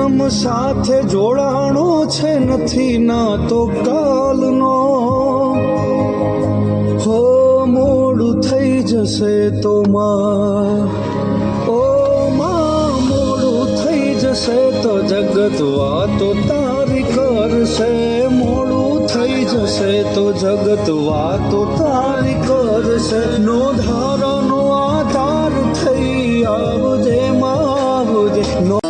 જન્મ સાથે જોડાણો છે નથી ના તો કાલનો હો મોડું થઈ જશે તો માં ઓ માં મોડું થઈ જશે તો જગત વાતો તારી કરશે મોડું થઈ જશે તો જગત વાતો તારી કરશે નો ધારાનો આધાર થઈ આવજે માં આવજે નો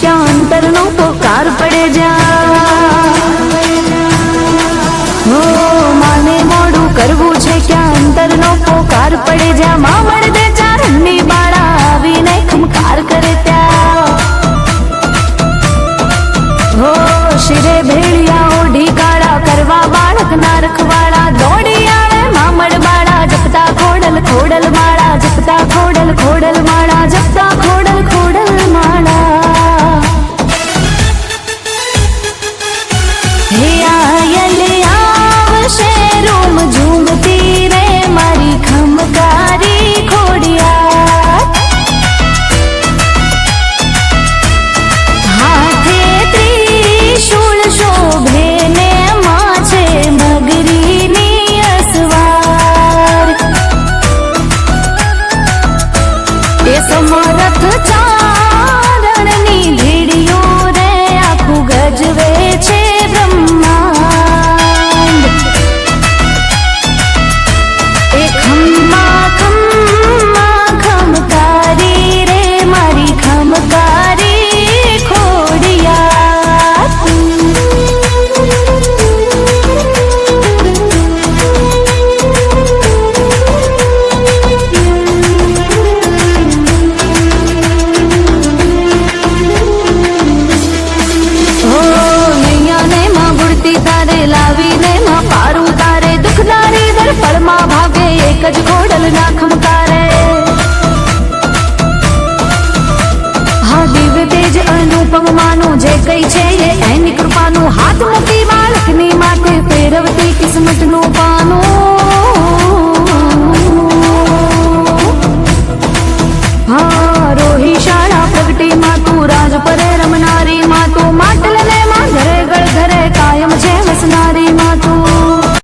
क्या अंतर नो पोकार पड़े जा हो माने मोड़ू करवू छे क्या अंतर नो पोकार पड़े जा मामड़ दे चारणी बाड़ा आवी ने खमकार करे त्या हो शिरे भेड़िया ओढ़ी काड़ा करवा बालक ना रखवाड़ा दौड़ी आवे मामड़ बाड़ा जपता खोडल खोडल माड़ा जपता खोडल खोडल माड़ा जपता खोडल खोडल माड़ा समरथ चारणनी भेड़ियो रे आखू गजवे छे ब्रह्मांड ए खम्मा खम्मा खमकारी रे मारी खमकारी खोड़िया कज खोडल ना खमकारे हाँ दिव्य तेज अनुपम मानो जे कई छे ये एनी कृपानु हाथ मुकी बालक नी माथे फेरवती किस्मत नु पानो